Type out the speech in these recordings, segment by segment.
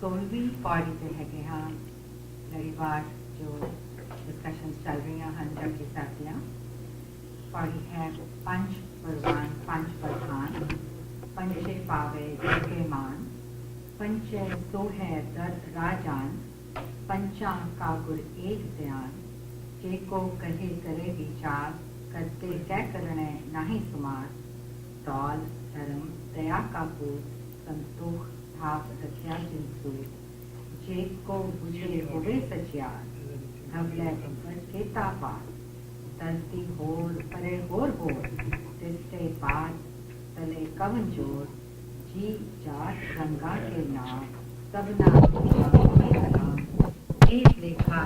16ਵੀਂ ਪੌੜੀ ਤੇ ਹੈਗੇ ਹਾਂ ਲੜੀਵਾਰ ਜੋ ਡਿਸਕਸ਼ਨਸ ਚੱਲ ਰਹੀਆਂ ਹਨ ਜਪਜੀ ਸਾਹਿਬ ਦੀਆਂ। ਪੌੜੀ ਹੈ ਪੰਜ ਪਰਵਾਨ ਪੰਜ ਪ੍ਰਧਾਨ ਪੰਚੇ ਪਾਵੇ ਜਗੇ ਮਾਨ पंचे सो है दर राजान पंचा का गुर एक ध्यान जे को कहे करे विचार करते कै करने नाही सुमार दौल धर्म दया का पूत संतोख थाप रखिया जिनसूत जे को बुझे होवे सचियार धवले भगवत के तापार दलती होर परे होर तिस्ते पार तले कवन जोर जी जात गंगा के नाम सबना एक लेखा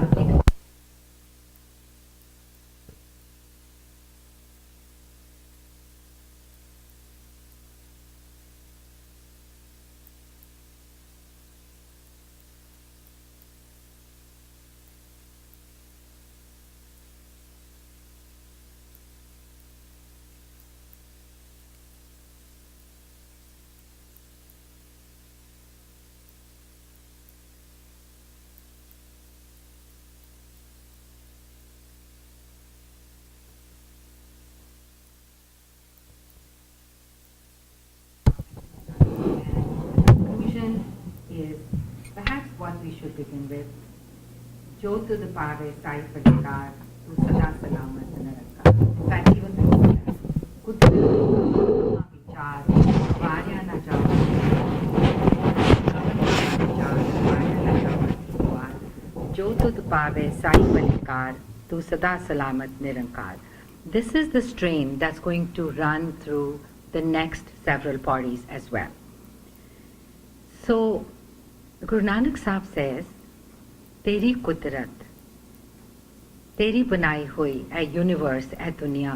what we should begin with. Jo to the pave sai padikar tu sada salamat naraka. In fact, even before that, kudra vichar varya na jawa jo to the pave sai padikar tu sada salamat nirankar. This is the strain that's going to run through the next several parties as well. So Guru Nanak Sahib says, तेरी कुदरत, तेरी बनाई हुई ए universe ए दुनिया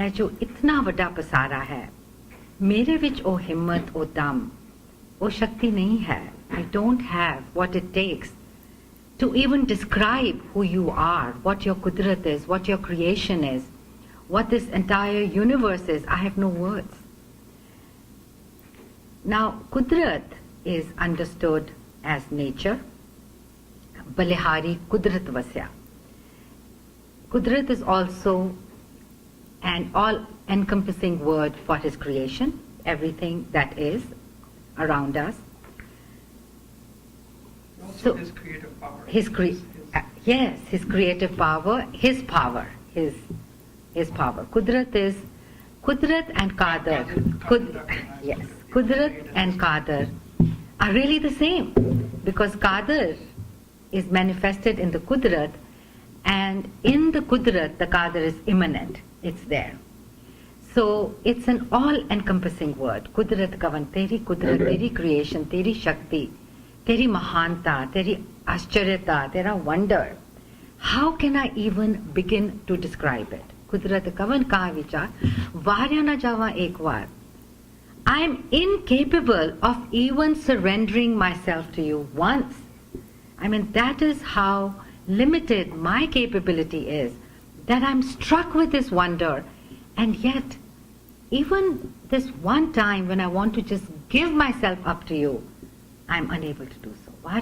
ए जो इतना बड़ा पसारा है मेरे विच ओ हिम्मत ओ दम ओ शक्ति नहीं है. I don't have what it takes to even describe who you are, what your kudrat is, what your creation is, what this entire universe is. I have no words. Now kudrat is understood as nature. Balihari Kudrat Vasya. Kudrat is also an all-encompassing word for his creation, everything that is around us. Also so, his creative power. Yes, his creative power, his power. Kudrat is Kudrat and Qadar. Yes, Kudrat and Qadar are really the same, because Qadar is manifested in the Kudrat, and in the Kudrat the Qadar is immanent, it's there. So it's an all-encompassing word. Kudrat kavan, teri kudrat, teri creation, teri shakti, teri mahanta, teri ascharita, tera wonder. How can I even begin to describe it? Kudrat kavan ka vichar, varya na java ek var. I am incapable of even surrendering myself to you once. I mean, that is how limited my capability is, that I'm struck with this wonder, and yet, even this one time when I want to just give myself up to you, I'm unable to do so. I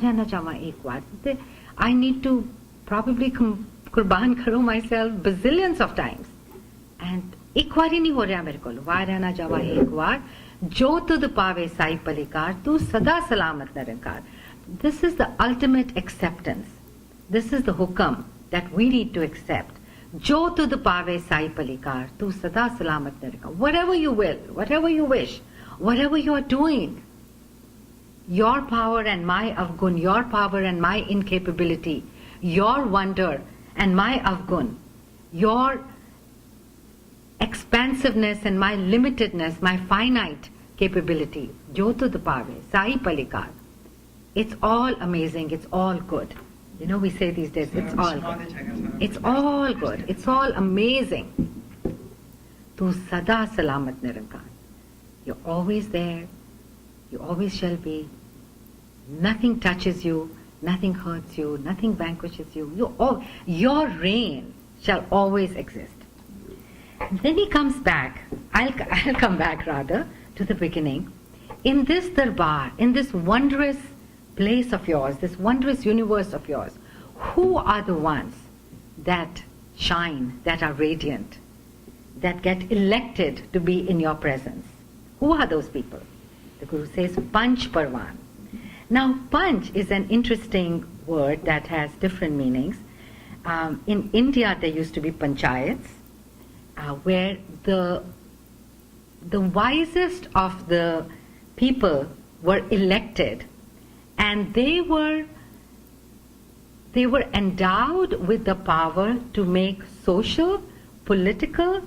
need to probably kurban karo myself bazillions of times. And ek baar hi nahi ho raha mere kol. Varya na jawa ek baar. Jo tud pave sai palikar, tu sada salamat narankar. This is the ultimate acceptance. This is the hukam that we need to accept. Jo tud pave sai palikar, tu sada salamat narankar. Whatever you will, whatever you wish, whatever you are doing, your power and my avgun, your power and my incapability, your wonder and my avgun, your expansiveness and my limitedness, my finite capability, jotu dupave, sai palikar. It's all amazing, it's all good. You know, we say these days, it's all good. It's all good, it's all amazing. Tu sada salamat nirankar. You're always there, you always shall be. Nothing touches you, nothing hurts you, nothing vanquishes you. Your reign shall always exist. And then he comes back, I'll come back rather, to the beginning. In this darbar, in this wondrous place of yours, this wondrous universe of yours, who are the ones that shine, that are radiant, that get elected to be in your presence? Who are those people? The Guru says, Panch Parvan. Now, Panch is an interesting word that has different meanings. In India, there used to be panchayats, where the wisest of the people were elected, and they were endowed with the power to make social, political,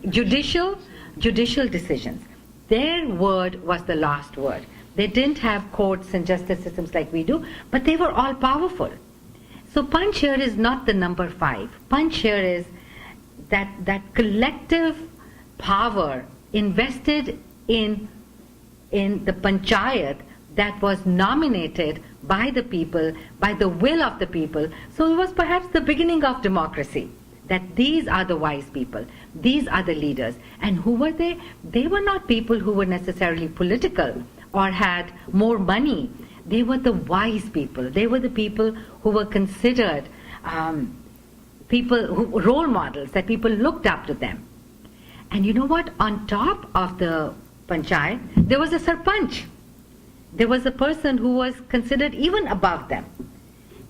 judicial decisions. Their word was the last word. They didn't have courts and justice systems like we do, but they were all powerful. So Panch here is not the number 5. Panch here is that collective power invested in the panchayat that was nominated by the people, by the will of the people. So it was perhaps the beginning of democracy, that these are the wise people, these are the leaders. And who were they? They were not people who were necessarily political or had more money. They were the wise people. They were the people who were considered role models, that people looked up to them. And you know what? On top of the panchayat, there was a sarpanch. There was a person who was considered even above them.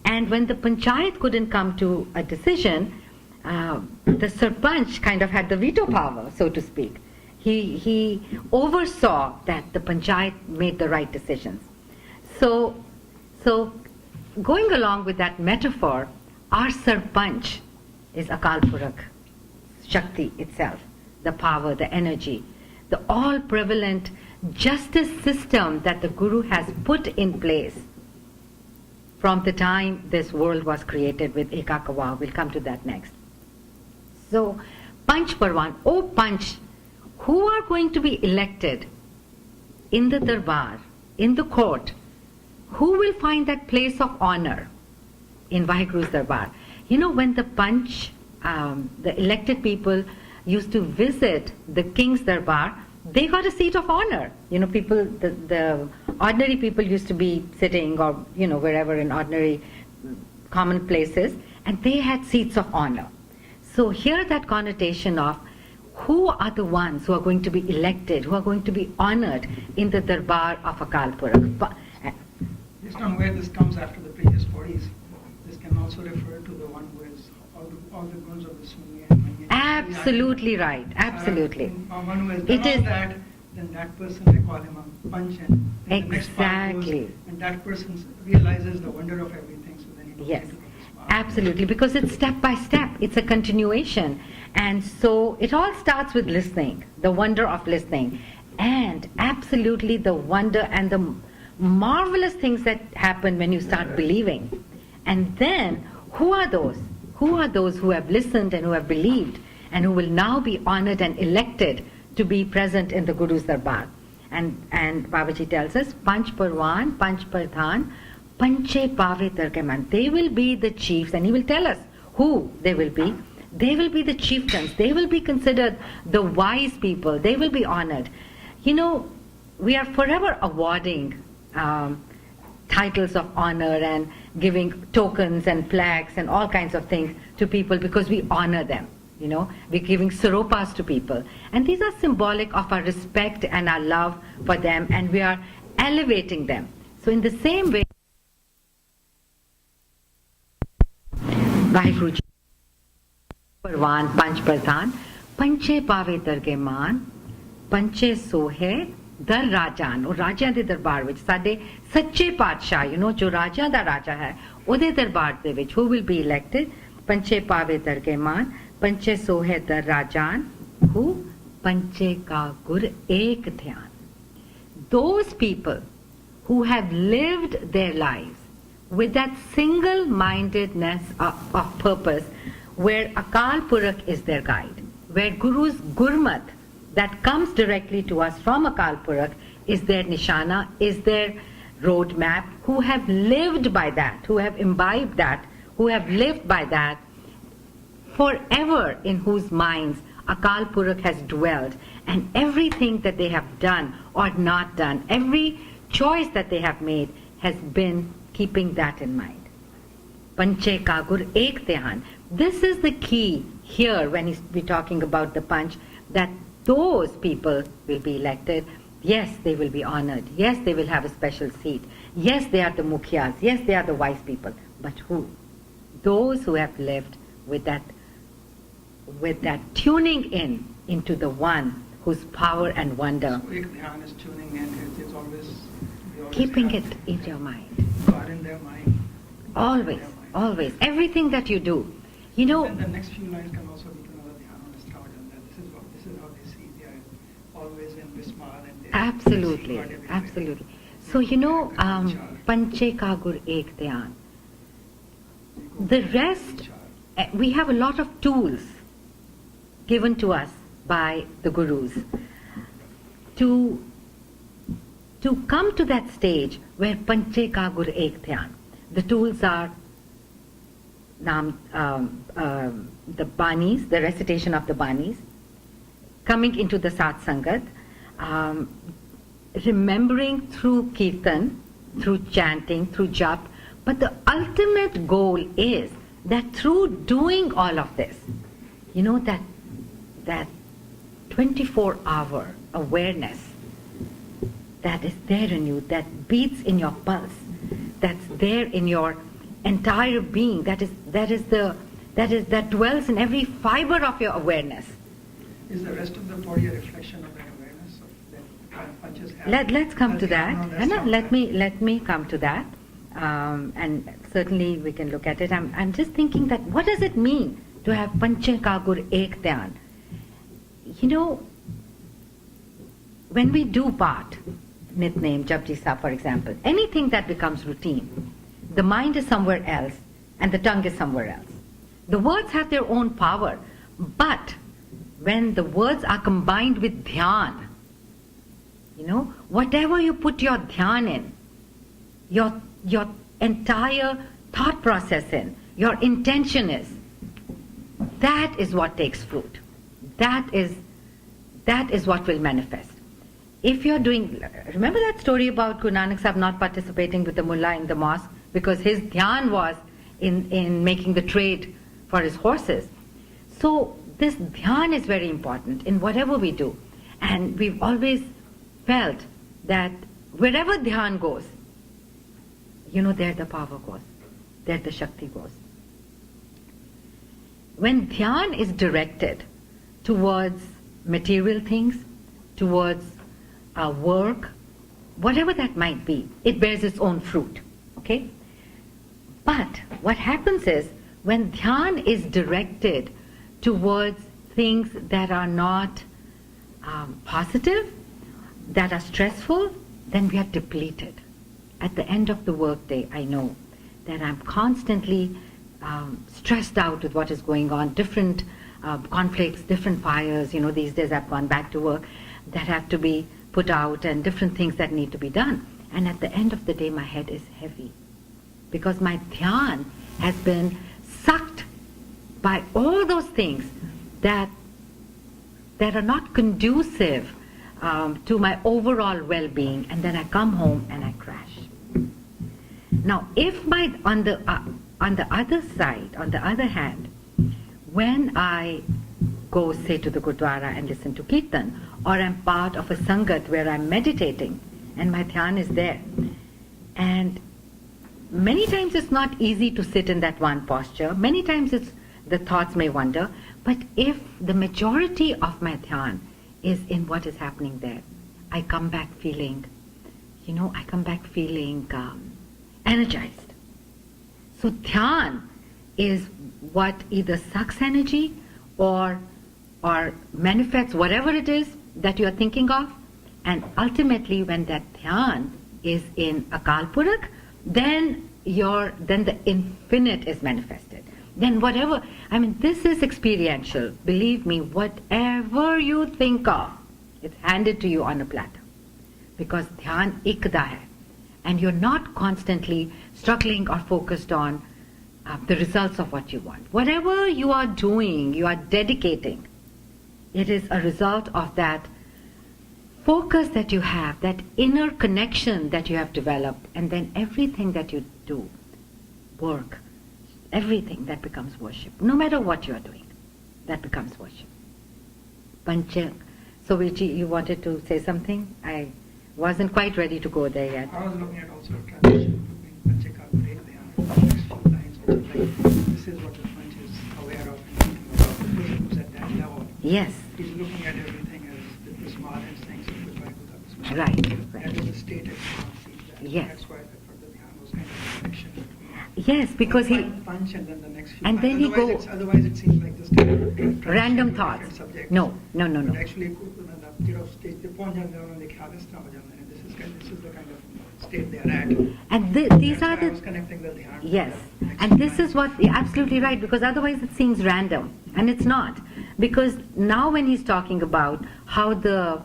And when the panchayat couldn't come to a decision, the sarpanch kind of had the veto power, so to speak. He oversaw that the panchayat made the right decisions. So going along with that metaphor, our sarpanch is Akal Purakh, Shakti itself, the power, the energy, the all-prevalent justice system that the Guru has put in place from the time this world was created with Ekakava. We'll come to that next. So, Panch Parvan, O Panch, who are going to be elected in the Darbar, in the court, who will find that place of honor in Vaheguru's Darbar? You know, when the Panch, the elected people, used to visit the king's Darbar, they got a seat of honor. You know, people, the ordinary people used to be sitting or, you know, wherever in ordinary common places, and they had seats of honor. So here that connotation of who are the ones who are going to be elected, who are going to be honored in the Darbar of Akal Purakh. Based on where this comes after the previous 40s, this can also refer to the one who has all the guns of the Sunni and Manya. Absolutely right, absolutely. One who has done all that, then that person, they call him a Panch, and then the next part goes, and that person realizes the wonder of everything, so then he goes into the absolutely, because it's step by step, it's a continuation. And so it all starts with listening, the wonder of listening, and absolutely the wonder and the marvelous things that happen when you start believing. And then, who are those? Who are those who have listened and who have believed and who will now be honored and elected to be present in the Guru's Darbar? And Babaji tells us, Panch Parvan, Panch Pardhan, Panche Pave Tarkeman. They will be the chiefs, and he will tell us who they will be. They will be the chieftains. They will be considered the wise people. They will be honored. You know, we are forever awarding titles of honor and giving tokens and plaques and all kinds of things to people because we honor them. You know, we're giving saropas to people. And these are symbolic of our respect and our love for them, and we are elevating them. So in the same way, Vaheguru Ji, Parvan, Panch Pardhan, Panche Pave Dargeman, Panche Sohe, Dar Rajan, or Raja de Darbar, which Sade Sache Padsha, you know, Jo Raja da Raja hai, Ode Darbar de which who will be elected, Panche Pave Dargeman, Panche Sohe Dar Rajan, who Panche Ka Gur Ek Dhyan. Those people who have lived their lives with that single-mindedness of purpose, where Akal Purakh is their guide, where Guru's Gurmat that comes directly to us from Akal Purakh is their nishana, is their roadmap, who have lived by that, who have imbibed that, who have lived by that forever, in whose minds Akal Purakh has dwelled, and everything that they have done or not done, every choice that they have made has been keeping that in mind. Panche Kagur Ek Dhyan. This is the key here when we're talking about the Panch, that those people will be elected. Yes, they will be honored. Yes, they will have a special seat. Yes, they are the Mukhyas. Yes, they are the wise people. But who? Those who have lived with that tuning into the one whose power and wonder. So Ek Dhyan is tuning in. It's always Keeping it in your mind. God in their mind. Always, always. Everything that you do. You know. And the next few lines can also be another dhyan on his thought, and that this is how they see. They are always in Vismar and they Absolutely, see God everywhere. absolutely. So you know, Panche Kagur Ek Dhyan. The rest, we have a lot of tools given to us by the gurus to come to that stage where Panche Kagur Ek Dhyan. The tools are the banis, the recitation of the banis, coming into the Sat Sangat, remembering through kirtan, through chanting, through jap. But the ultimate goal is that through doing all of this, you know, that 24-hour awareness that is there in you, that beats in your pulse, that's there in your entire being, that dwells in every fiber of your awareness. Is the rest of the body a reflection of that awareness of that kind of punches have? Let's come to that. No, let me come to that, and certainly we can look at it. I'm just thinking that what does it mean to have Panche Kagur Ek Dhyan? You know, when we do Path, Nitnem, Japji Sahib, for example, anything that becomes routine, the mind is somewhere else and the tongue is somewhere else. The words have their own power, but when the words are combined with dhyan, you know, whatever you put your dhyan in, your entire thought process in, your intention is, that is what takes fruit. That is what will manifest. If you're doing, remember that story about Guru Nanak Sahib not participating with the mullah in the mosque because his dhyan was in making the trade for his horses. So this dhyan is very important in whatever we do. And we've always felt that wherever dhyan goes, you know, there the power goes, there the Shakti goes. When dhyan is directed towards material things, towards work, whatever that might be, it bears its own fruit. Okay? But what happens is, when dhyan is directed towards things that are not positive, that are stressful, then we are depleted. At the end of the workday, I know that I'm constantly stressed out with what is going on, different conflicts, different fires. You know, these days I've gone back to work that have to be put out and different things that need to be done. And at the end of the day, my head is heavy because my dhyan has been sucked by all those things that are not conducive to my overall well-being, and then I come home and I crash. Now, if on the other side, on the other hand, when I go, say, to the Gurdwara and listen to Kirtan, or I'm part of a Sangat where I'm meditating and my dhyan is there, and many times it's not easy to sit in that one posture, many times the thoughts may wander, but if the majority of my dhyan is in what is happening there, I come back feeling, energized. So dhyan is what either sucks energy or manifests whatever it is that you are thinking of, and ultimately when that dhyan is in Akal Purakh, then the infinite is manifested. Then whatever, this is experiential. Believe me, whatever you think of, it's handed to you on a platter. Because dhyan ikda hai. And you're not constantly struggling or focused on the results of what you want. Whatever you are doing, you are dedicating, It is a result of that focus that you have, that inner connection that you have developed, and then everything that you do, work, everything that becomes worship. No matter what you are doing, that becomes worship. Pancha. So Vichi, you wanted to say something? I wasn't quite ready to go there yet. I was looking at also a transition between Panchaka and the next few lines, which is like, this is what the Panch is aware of and thinking about. The person who's at that level, Yes. he's looking at everything as the small and saying, so goodbye to that small. Right. That is the state it sees that. Yes. That's why I thought the dhyan was kind of a connection between Yes, because he... Punch and then the next few And lines. then he Otherwise go... Otherwise it seems like just a Random thoughts. subject. No. But actually, stage they पहुंच जाते हैं उन्होंने ख्याल इस तरह हो जाता है. This is the kind of state they are at. And these That's are why I the... was connecting the dhyan. Yes, and this is what, you're absolutely right, because otherwise it seems random, and it's not. Because now when he's talking about how the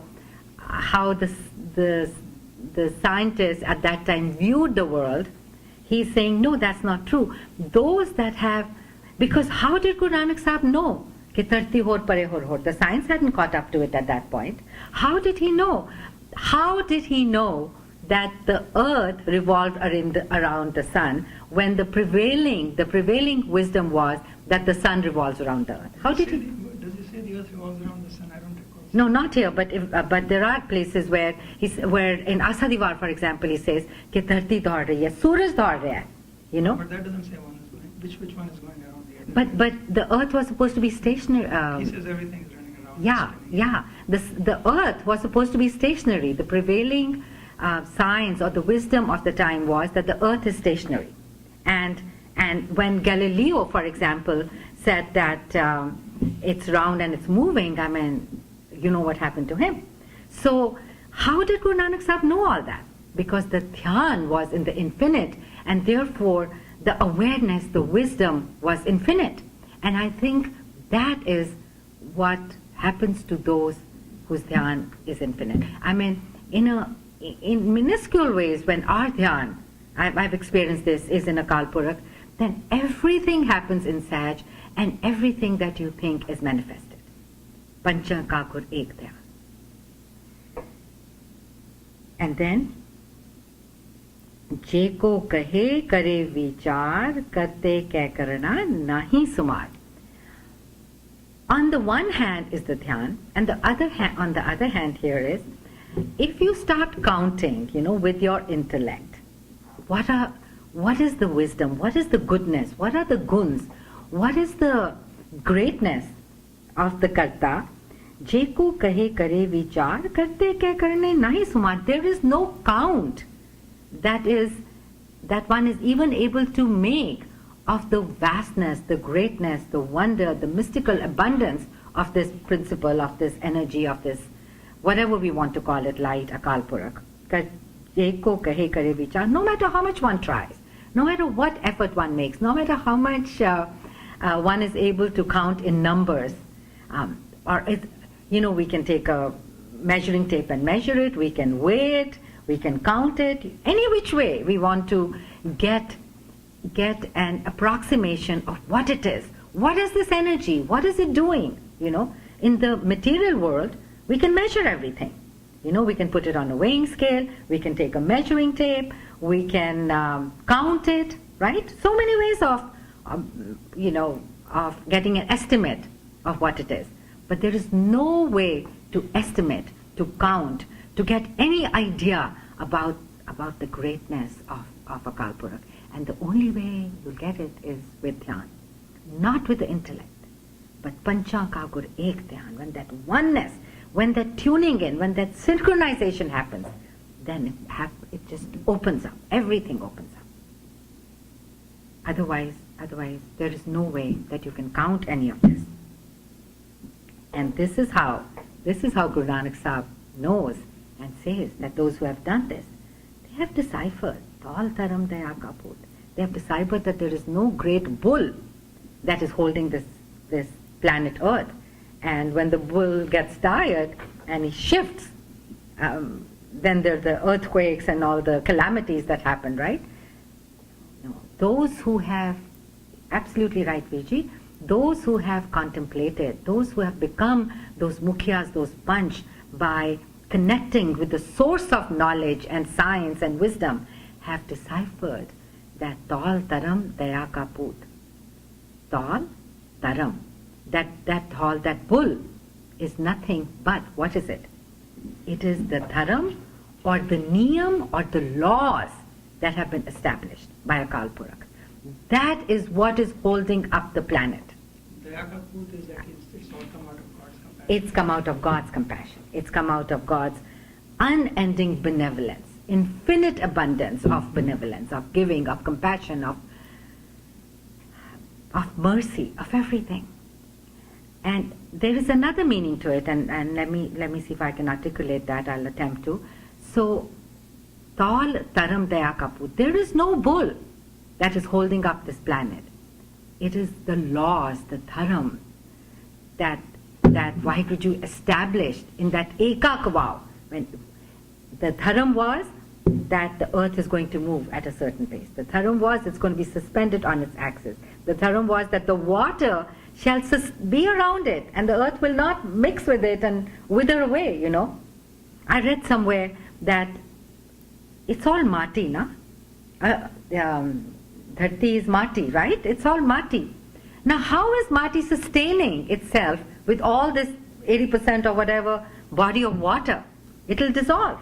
scientists at that time viewed the world, he's saying, no, that's not true. Those that have, because how did Guru Nanak Sahib know? कि धरती होर परे होर होर. The science hadn't caught up to it at that point. How did he know? How did he know that the earth revolved around the sun when the prevailing wisdom was that the sun revolves around the earth? How did he? Does he say the earth revolves around the sun? I don't recall. No, not here, but there are places where in Asadivar, for example, he says कि धरती दौड़ रही है, सूरज दौड़ रहा है, you know. But that doesn't say one is going. Which one is going around the other? But the earth was supposed to be stationary. He says everything is running around. Yeah. The earth was supposed to be stationary. The prevailing science or the wisdom of the time was that the earth is stationary. And when Galileo, for example, said that it's round and it's moving, I mean, you know what happened to him. So how did Guru Nanak Sahib know all that? Because the dhyan was in the infinite, and therefore the awareness, the wisdom was infinite. And I think that is what happens to those whose dhyan is infinite. I mean, in minuscule ways, when our dhyan, I've experienced this, is in a Kalpurak, then everything happens in Saj, and everything that you think is manifested. Pancha Kakur Ek Dhyan. And then, Jeko kahe kare vichar, karte kya karana nahi sumar. On the one hand is the dhyan, and on the other hand here is, if you start counting, with your intellect, what is the wisdom, what is the goodness, what are the guns, what is the greatness of the karta? Jeko kahe kare vichar, karte kya karne nahi sumar. There is no count that one is even able to make of the vastness, the greatness, the wonder, the mystical abundance of this principle, of this energy, of this, whatever we want to call it, light, Akal Purakh. Jeko kahe kare vichar. No matter how much one tries, no matter what effort one makes, no matter how much one is able to count in numbers, we can take a measuring tape and measure it, we can weigh it, we can count it, any which way we want to get an approximation of what it is. What is this energy? What is it doing? In the material world, we can measure everything. We can put it on a weighing scale, we can take a measuring tape, we can count it, right? So many ways of getting an estimate of what it is. But there is no way to estimate, to count, to get any idea about the greatness of Akal Purakh. And the only way you'll get it is with dhyan, not with the intellect, but Pancha Kakur Ek Dhyan. When that oneness, when that tuning in, when that synchronization happens, then it just opens up. Everything opens up. Otherwise, there is no way that you can count any of this. And this is how Guru Nanak Sahib knows and says that those who have done this, they have deciphered. Tal Taram Daya Kaput. They have deciphered that there is no great bull that is holding this planet Earth. And when the bull gets tired and he shifts, then there are the earthquakes and all the calamities that happen, right? No. Those who have, absolutely right, Viji, those who have contemplated, those who have become those mukhyas, those panch, by connecting with the source of knowledge and science and wisdom, have deciphered that Tal Taram Daya Ka Poot. Tal Taram. That bull is nothing but, what is it? It is the dharam or the niyam or the laws that have been established by Akal Purakh. That is what is holding up the planet. Daya Ka Poot is that it's all come out of God's compassion. It's come out of God's compassion. It's come out of God's unending benevolence, infinite abundance of benevolence, of giving, of compassion, of mercy, of everything. And there is another meaning to it, and let me see if I can articulate that. I'll attempt to. So, Tal Taram Daya Ka Poot. There is no bull that is holding up this planet. It is the laws, the dharam, that Vaheguruji established in that Ekak vow. When the dharam was that the earth is going to move at a certain pace. The dharam was it's going to be suspended on its axis. The dharam was that the water shall be around it and the earth will not mix with it and wither away, you know. I read somewhere that it's all mati, na? Dharti is mati, right? It's all mati. Now how is mati sustaining itself with all this 80% or whatever body of water? It will dissolve.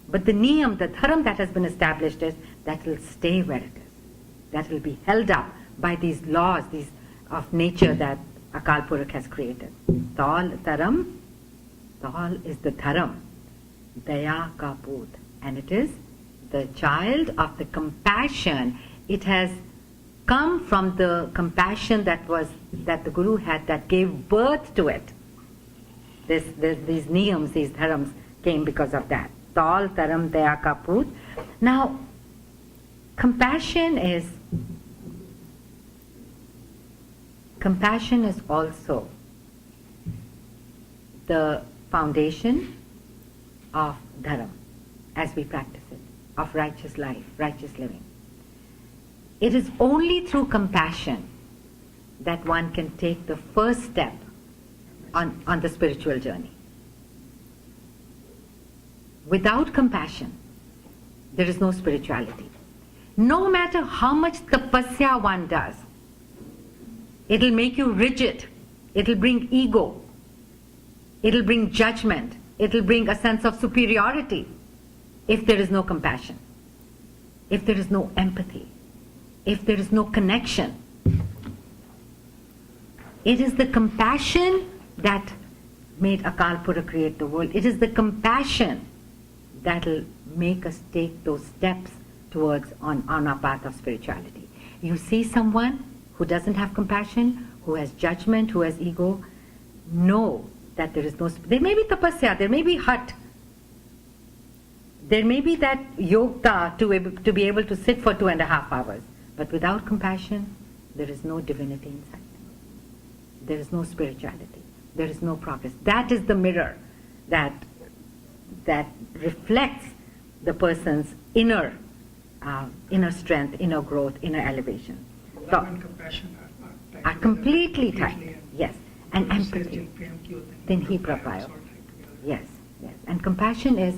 But the niyam, the dharam that has been established is that will stay where it is. That will be held up by these laws, these of nature that Akal Purakh has created. Tal Taram, Tal is the dharam, Daya Ka Poot, and it is the child of the compassion. It has come from the compassion that the Guru had, that gave birth to it. These niyams, these dharams came because of that. Tal Taram Daya Ka Poot. Now, compassion is also the foundation of dharam as we practice it, of righteous life, righteous living. It is only through compassion that one can take the first step on the spiritual journey. Without compassion, there is no spirituality. No matter how much tapasya one does, it'll make you rigid. It'll bring ego. It'll bring judgment. It'll bring a sense of superiority if there is no compassion, if there is no empathy, if there is no connection. It is the compassion that made Akal Purakh create the world. It is the compassion that will make us take those steps towards on our path of spirituality. You see someone who doesn't have compassion, who has judgment, who has ego, know that there is no... There may be tapasya, there may be hat, there may be that yogta to be able to sit for 2.5 hours, but without compassion, there is no divinity inside. There is no spirituality. There is no progress. That is the mirror that reflects the person's inner strength, inner growth, inner elevation. Love and compassion are completely tied. Yes. And empathy. Then he prapayo. Yes, yes. And compassion is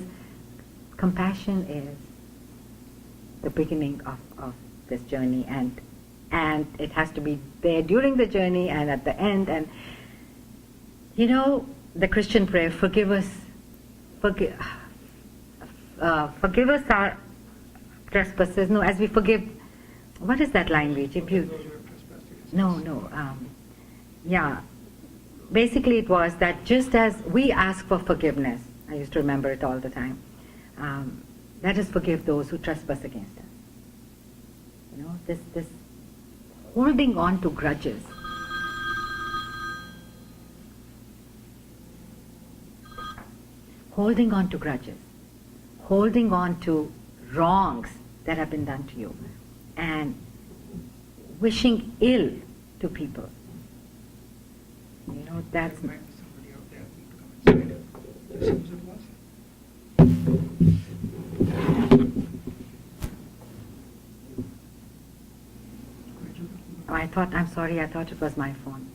the beginning of this journey, and it has to be there during the journey and at the end. And you know, the Christian prayer, forgive us our trespasses. No, as we forgive. What is that line, Vijay? Yeah. Basically, it was that just as we ask for forgiveness, I used to remember it all the time. Let us forgive those who trespass against us. You know, this holding on to grudges. Holding on to grudges. Holding on to wrongs that have been done to you. And wishing ill to people. You know, that's... Somebody out there need to come inside. Just as it was. I'm sorry, I thought it was my phone.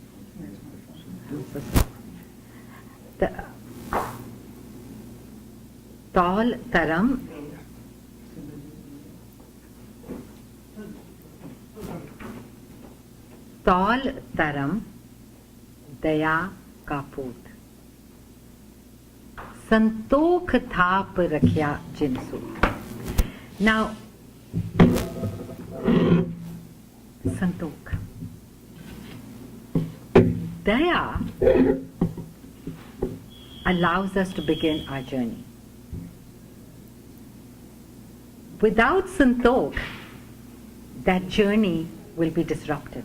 I'm so sorry. Tall Taram Tall Taram Daya का पूत संतोख थाप रखिया जिनसू. Now, Santokh. Daya allows us to begin our journey. Without Santokh, that journey will be disrupted,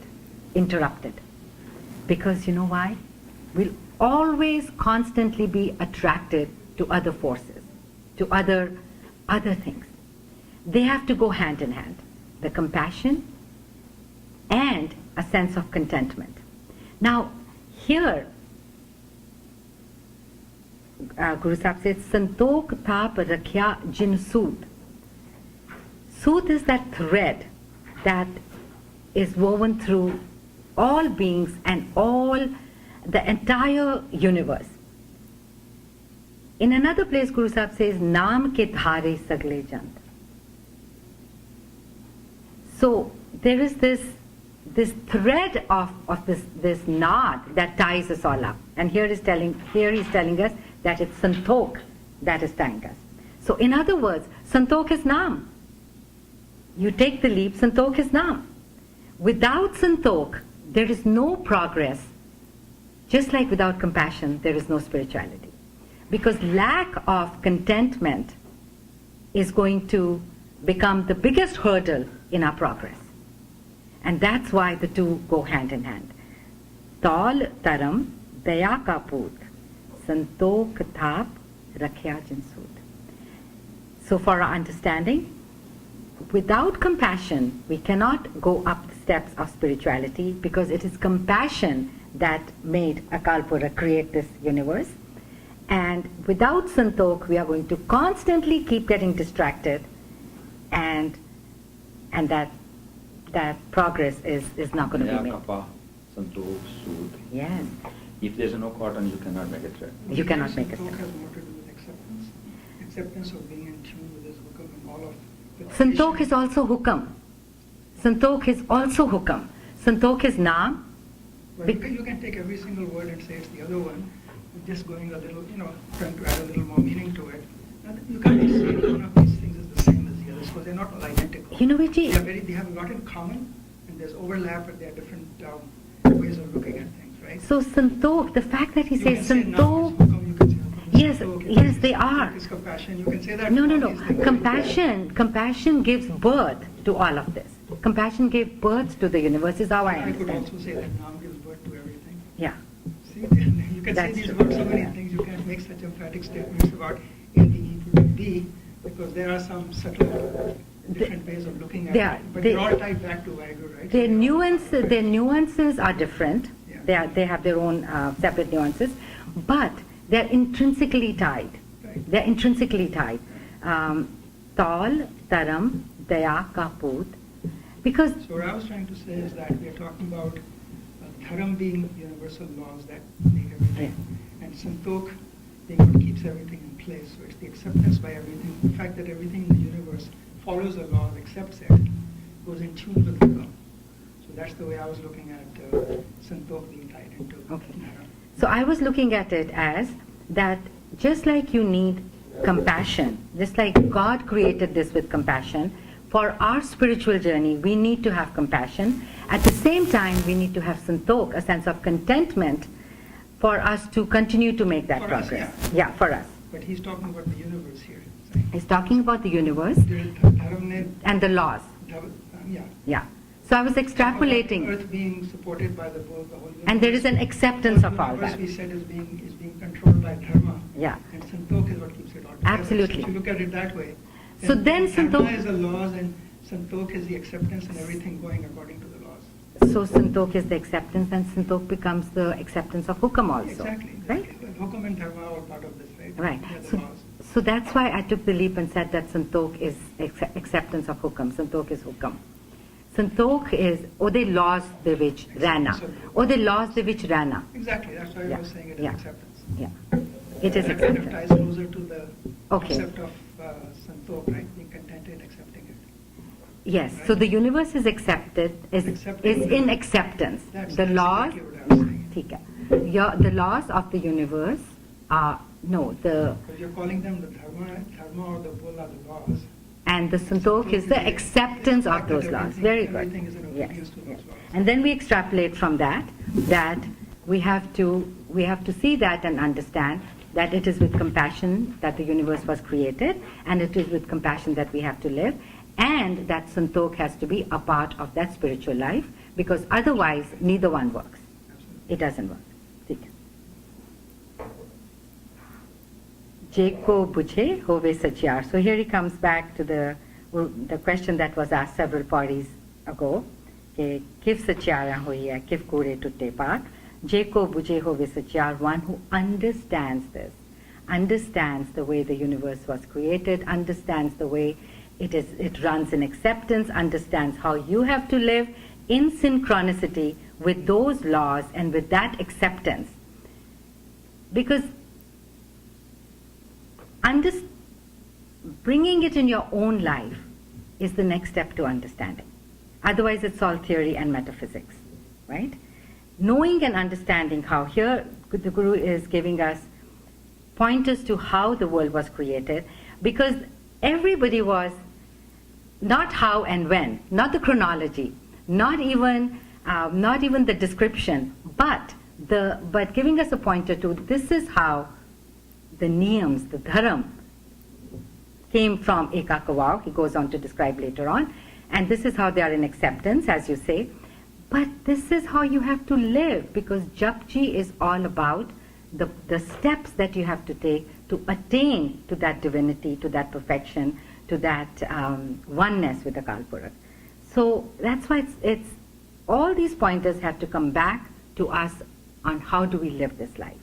interrupted. Because you know why? We'll always constantly be attracted to other forces, to other things. They have to go hand in hand. The compassion and a sense of contentment. Now, here, Guru Sahib says, Santokh thap rakhya jin soot. Soot is that thread that is woven through all beings and all the entire universe. In another place, Guru Sahib says, Naam ke dhare sagle jant. So there is this thread of this naad that ties us all up. And here he's telling us that it's Santokh that is tying us. So in other words, Santokh is Naam. You take the leap, Santokh is Naam. Without Santokh, there is no progress. Just like without compassion, there is no spirituality. Because lack of contentment is going to become the biggest hurdle in our progress. And that's why the two go hand in hand. Tall Taram Daya ka Poot Santokh Thap Rakhya Jinsut. So for our understanding, without compassion, we cannot go up the steps of spirituality, because it is compassion that made Akal Purakh create this universe. And without Santokh, we are going to constantly keep getting distracted, and that progress is not going to be made. Kappa, Santokh, Sood. Yes. If there's no cotton, you cannot make a thread. You cannot make a Santokh thread. has more to do with acceptance. Acceptance of being in tune with his hukam and all of the Santokh creation. is also hukam. Santokh is also hukam. Santokh is naam. Well, you can take every single word and say it's the other one, just going a little, trying to add a little more meaning to it. And you can't just say one of these things is the same as the others, because they're not all identical. Viji, They have a lot in common, and there's overlap, but there are different ways of looking at things, right? so Santokh, the fact that he You says can say Santokh, naam is hukam, you can say hukam is Yes, Santokh, yes, they are. Santokh is compassion, you can say that. No. all these things. Compassion gives birth to all of this. Compassion gave birth to the universe, is how I I could understand. also say that naam gives birth to everything. Yeah. See, you can That's say these true. about so many things, you can't make such emphatic statements about A being equal to B, because there are some subtle different ways of looking at it. But they're all tied back to Vaigu, right? Their nuances are different. Yeah. They have their own separate nuances, but they're intrinsically tied. Right. They're intrinsically tied. Tall, Taram, Daya, Kaput. Because So what I was trying to say is that we are talking about dharam being universal laws that make everything, and Santokh being what keeps everything in place. So it's the acceptance by everything, the fact that everything in the universe follows the laws, accepts it, goes in tune with hukam. So that's the way I was looking at Santokh being tied into Okay. dharam. So I was looking at it as that just like you need compassion, just like God created this with compassion, for our spiritual journey, we need to have compassion. At the same time, we need to have Santokh, a sense of contentment, for us to continue to make that For us, progress. yeah. For us. But he's talking about the universe here. Saying, He's talking about the universe dharam ne, and the laws. yeah. Yeah. So I was extrapolating. Earth being supported by the whole universe. And there is an acceptance The of all universe that. we said is being controlled by dharma. Yeah. And Santokh is what keeps it all together. Absolutely. So if you look at it that way, So then dharma Santokh- is the laws and Santokh is the acceptance and everything going according to the laws. So Santokh is the acceptance, and Santokh becomes the acceptance of hukam also. Exactly. Right? Hukam and dharma are all part of this, right? Right. They are the So, laws. so that's why I took the leap and said that Santokh is acceptance of hukam. Santokh is hukam. Santokh is ਉਹਦੇ laws ਦੇ ਵਿੱਚ ਰਹਿਣਾ. ਉਹਦੇ laws ਦੇ ਵਿੱਚ ਰਹਿਣਾ. Exactly. That's why I Yeah. was saying it is Yeah. acceptance. Yeah. It is That kind of acceptance. ties closer to the Okay. concept of Santokh, right? Being contented, accepting it. Yes, so the universe is accepted, is in acceptance. The laws, exactly what I was saying. ठीक है. The laws of the universe are, no, the, Because you're calling them the dharma or the bull are the laws. and the Santokh is the acceptance of those laws. Very good. Everything is in Yes, obedience to those yes. laws. And then we extrapolate from that we have to see that and understand that it is with compassion that the universe was created, and it is with compassion that we have to live, and that Santokh has to be a part of that spiritual life, because otherwise neither one works. Absolutely. It doesn't work. ठीक है. Jeko bujhe hove sachiar. So here he comes back to the question that was asked several parties ago. कि किफ सचियारा हुई है, किफ कूड़े टुट्टे पार. Jeko bujhe hove sachiar, one who understands this, understands the way the universe was created, understands the way it runs in acceptance, understands how you have to live in synchronicity with those laws and with that acceptance. Because bringing it in your own life is the next step to understanding. Otherwise it's all theory and metaphysics, right? Knowing and understanding how, here the Guru is giving us pointers to how the world was created, because everybody was, not how and when, not the chronology, not even the description, but giving us a pointer to this is how the niyams, the dharam, came from Ekakavav. He goes on to describe later on, and this is how they are in acceptance, as you say. But this is how you have to live, because Japji is all about the steps that you have to take to attain to that divinity, to that perfection, to that oneness with the Kalpurusha. So that's why it's all these pointers have to come back to us on how do we live this life.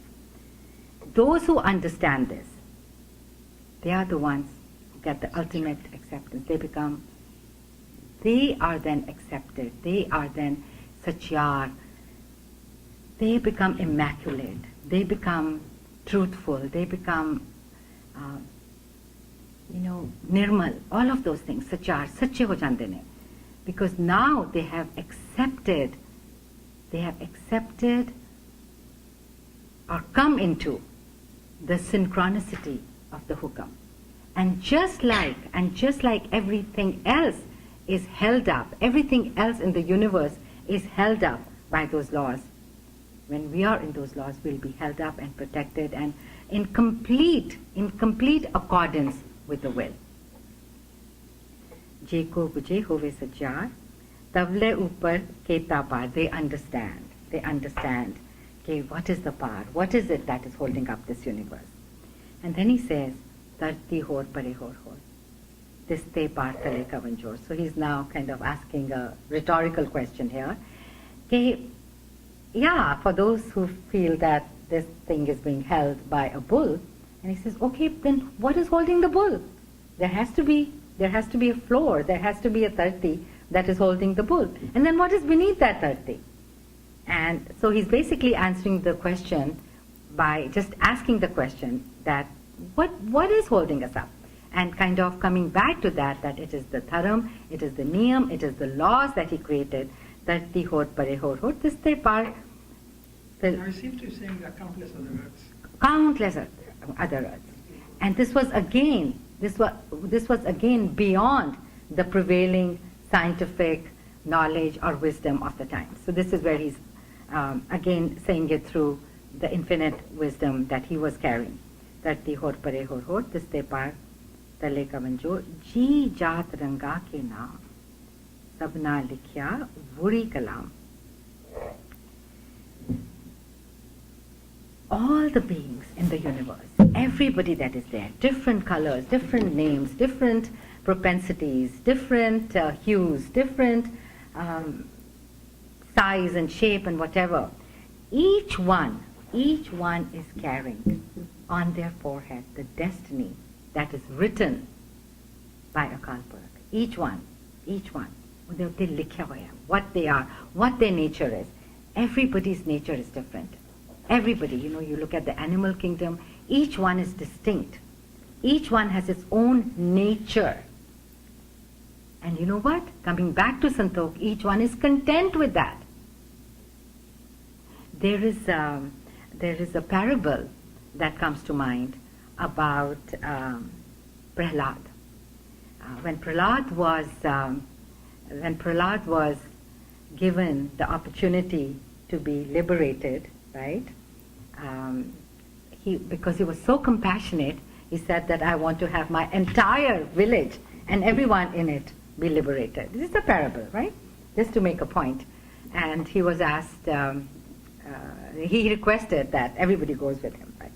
Those who understand this, they are the ones who get the ultimate acceptance. They are then accepted. They are then satyar. They become immaculate. They become truthful. They become, nirmal. All of those things. Satyar, sache ho jande ne. Because now they have accepted or come into the synchronicity of the hukam. And just like everything else is held up, everything else in the universe is held up by those laws. When we are in those laws, we'll be held up and protected and in complete accordance with the will. Jeko bujhe hove satyar, tavle upar keta par. They understand. Okay, what is the par? What is it that is holding up this universe? And then he says, Tarti hor pare hor hor. Tiste par tale kavanjor. So he's now kind of asking a rhetorical question here. Okay, yeah, for those who feel that this thing is being held by a bull, and he says, okay, then what is holding the bull? There has to be a floor, there has to be a tarti that is holding the bull. And then what is beneath that tarti? And so he's basically answering the question by just asking the question that what is holding us up? And kind of coming back to that it is the dharam, it is the niyam, it is the laws that he created. Tarti hor pare hor hor, tiste par. Now he seems to be saying there are countless other earths. Countless other earths. And this was again beyond the prevailing scientific knowledge or wisdom of the time. So this is where he's again saying it through the infinite wisdom that he was carrying. Tarti hor pare hor hor, tiste par tale kavanjo, ji jaat ranga ke naam, sabna likhya vuri kalam. All the beings in the universe, everybody that is there, different colors, different names, different propensities, different hues, different size and shape and whatever, each one is carrying on their forehead the destiny that is written by a Kalpurusha. Each one. What they are, what their nature is. Everybody's nature is different. Everybody, you look at the animal kingdom, Each one is distinct. Each one has its own nature. And you know what? Coming back to Santokh, each one is content with that. There is a parable that comes to mind about Prahlad. When Prahlad was given the opportunity to be liberated, right? Because he was so compassionate, he said that I want to have my entire village and everyone in it be liberated. This is a parable, right? Just to make a point. And he was asked, he requested that everybody goes with him, right?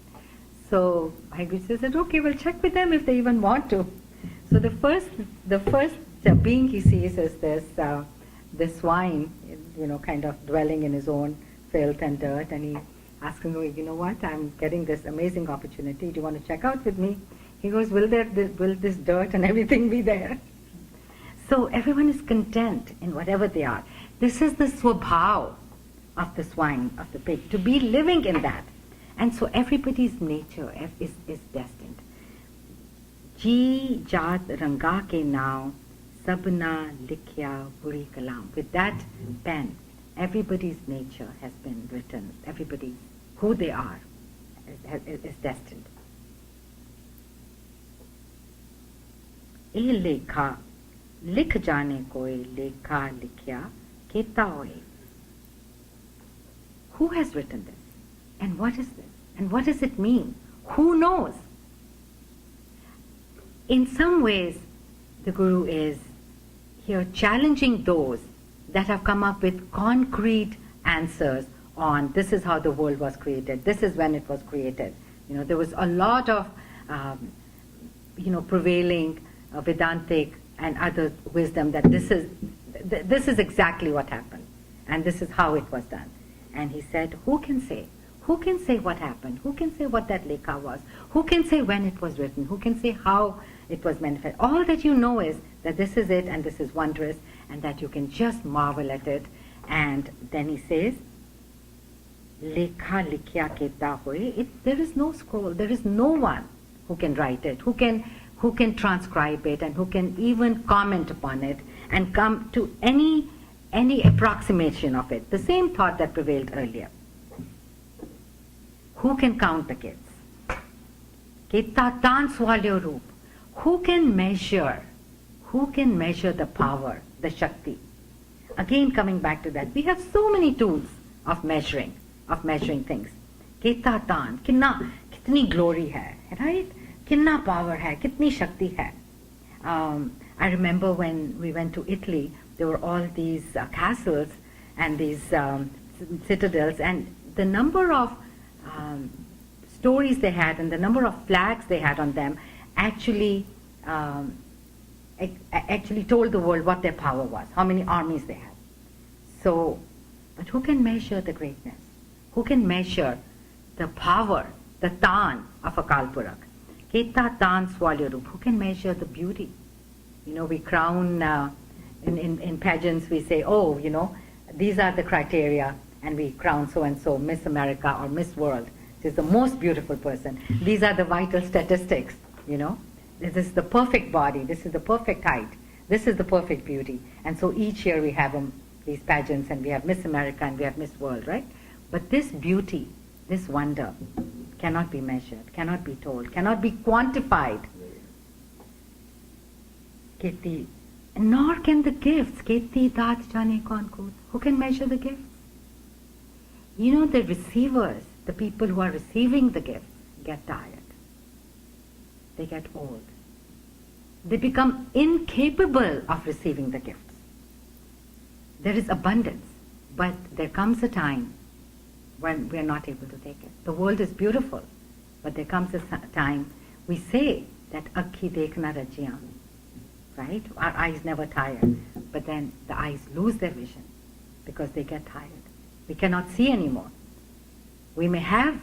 So Guruji said, okay, we'll check with them if they even want to. So the first being he sees is this swine, kind of dwelling in his own filth and dirt, and he asks him, you know what, I'm getting this amazing opportunity, do you want to check out with me? He goes, will this dirt and everything be there? So everyone is content in whatever they are. This is the swabhav of the swine, of the pig, to be living in that. And so everybody's nature is destined. Ji jaat ranga ke now, sabna likhya buri kalam. With that pen, everybody's nature has been written. Everybody, who they are, is destined. E lekha, likh jane koi lekha likhya keta hoye. Who has written this? And what is this? And what does it mean? Who knows? In some ways, the Guru is here challenging those that have come up with concrete answers on this is how the world was created, this is when it was created. There was a lot of, prevailing Vedantic and other wisdom that this is exactly what happened, and this is how it was done. And he said, who can say? Who can say what happened? Who can say what that lekha was? Who can say when it was written? Who can say how it was manifested? All that you know is that this is it and this is wondrous and that you can just marvel at it. And then he says, lekha likhya keta hoye. There is no scroll. There is no one who can write it, who can transcribe it, and who can even comment upon it and come to any approximation of it. The same thought that prevailed earlier. Who can count the kids? Keta tan swalyo roop. Who can measure the power, the Shakti? Again, coming back to that, we have so many tools of measuring things. Keta tan, kitni glory hai, right? Kitna power hai, kitni Shakti hai. I remember when we went to Italy, there were all these castles and these citadels, and the number of stories they had and the number of flags they had on them actually told the world what their power was, how many armies they had. So, but who can measure the greatness? Who can measure the power, the tan of a Kalpurak? Keta tan swalyarup. Who can measure the beauty? We crown in pageants, we say, these are the criteria, and we crown so-and-so Miss America or Miss World. This is the most beautiful person. These are the vital statistics, This is the perfect body. This is the perfect height. This is the perfect beauty. And so each year we have these pageants, and we have Miss America and we have Miss World, right? But this beauty, this wonder, cannot be measured, cannot be told, cannot be quantified. Keti, nor can the gifts. Keti daat jane kaun kod. Who can measure the gifts? The receivers, the people who are receiving the gifts, get tired. They get old. They become incapable of receiving the gifts. There is abundance, but there comes a time when we are not able to take it. The world is beautiful, but there comes a time, we say that akhi dekhna rajiyan, right? Our eyes never tire, but then the eyes lose their vision because they get tired. We cannot see anymore. We may have,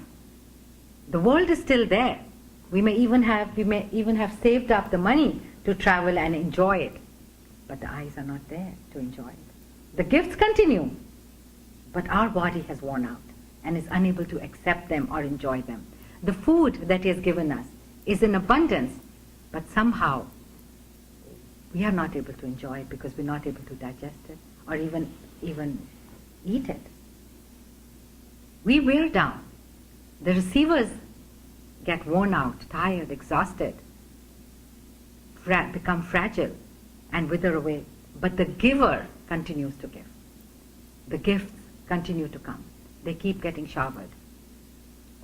the world is still there. We may even have saved up the money to travel and enjoy it, but the eyes are not there to enjoy it. The gifts continue, but our body has worn out and is unable to accept them or enjoy them. The food that He has given us is in abundance, but somehow we are not able to enjoy it because we're not able to digest it or even eat it. We wear down. The receivers get worn out, tired, exhausted, become fragile and wither away. But the giver continues to give. The gifts continue to come. They keep getting showered.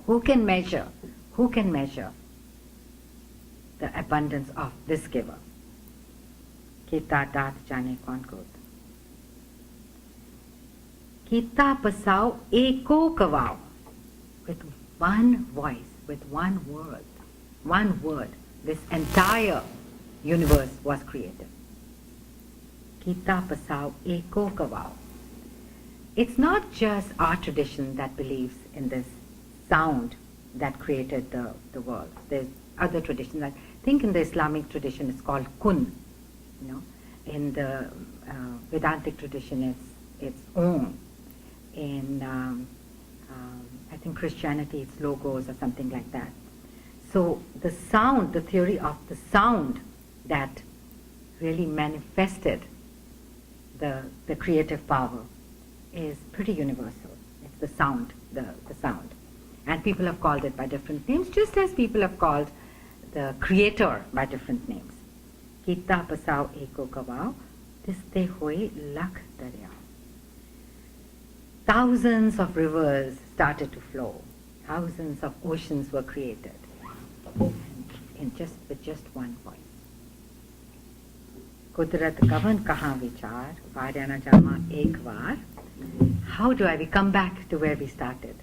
Who can measure the abundance of this giver? Kita dat jane kaun kod. Kita pasao eko kawao. With one voice, with one word, this entire universe was created. Kita pasao eko kawao. It's not just our tradition that believes in this sound that created the world. There's other traditions. I think in the Islamic tradition it's called kun. In the Vedantic tradition it's om. In I think Christianity it's logos or something like that. So the sound, the theory of the sound that really manifested the creative power is pretty universal. It's the sound, the sound. And people have called it by different names, just as people have called the creator by different names. Kita pasao eko kawao, tiste hoye lakh darya. Thousands of rivers started to flow. Thousands of oceans were created. With just one voice. Kudrat kavan kahan vichar, varyana jama ek var. How do we come back to where we started?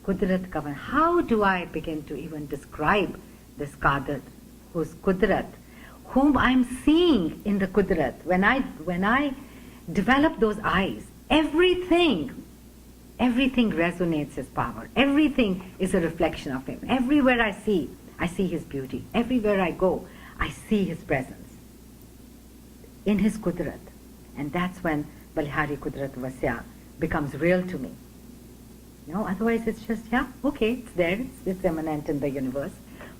Kudrat kavan. How do I begin to even describe this Qadir, who's Kudrat, whom I'm seeing in the Kudrat? When I develop those eyes, everything resonates His power. Everything is a reflection of Him. Everywhere I see His beauty. Everywhere I go, I see His presence in His Kudrat. And that's when Balihari Kudrat Vasya becomes real to me. Otherwise it's just, okay, it's there, it's immanent in the universe.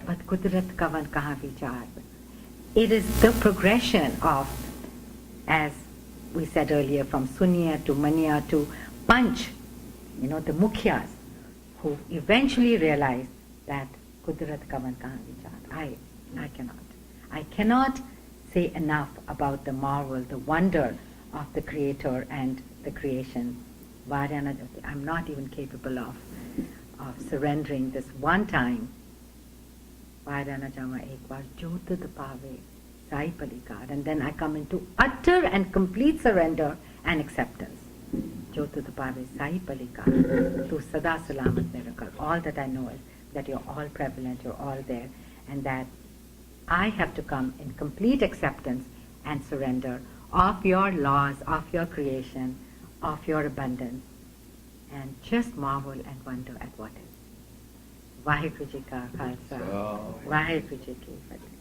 But Kudrat kavan kahan vichar. It is the progression of, as we said earlier, from Sunya to Manya to Panch, the Mukhyas, who eventually realized that Kudrat kavan kahan vichar. I cannot say enough about the marvel, the wonder of the Creator and the creation. I'm not even capable of surrendering this one time. And then I come into utter and complete surrender and acceptance. All that I know is that you're all prevalent, you're all there, and that I have to come in complete acceptance and surrender of your laws, of your creation, of your abundance, and just marvel and wonder at what is. Vaheguru Ji Ka Khalsa, Vaheguru Ji Ki Fateh.